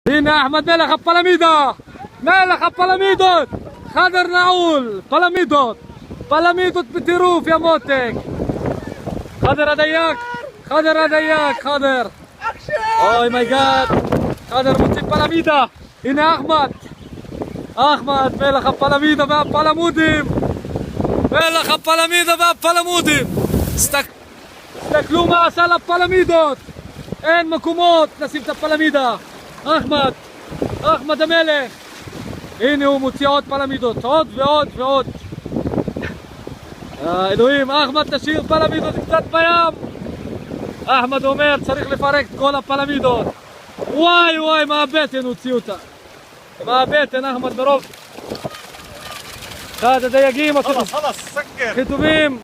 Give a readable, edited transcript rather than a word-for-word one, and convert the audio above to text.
هنا أحمد ملك البلاميدا، ملك البلاميدوت، خضر نعول بلاميدوت، بلاميدوت بتيروف يا موتك. خضر أدياك، خضر أدياك، خضر. أوه ماي جاد، خضر مصيب بلاميدا. هنا أحمد، أحمد ملك البلاميدا بأبلاموديم، ملك البلاميدا بأبلاموديم. תסתכלו מה עשה לפלמידות, אין מקומות לשים את הפלמידה. אחמד המלך, הנה הוא מוציא עוד פלמידות, עוד ועוד ועוד. אלוהים, אחמד תשאיר פלמידות קצת בים. אחמד אומר צריך לפרק את כל הפלמידות. וואי וואי, מה הבטן הוציא אותה, מה הבטן אחמד מרוב. אחד הדייגים הכי טובים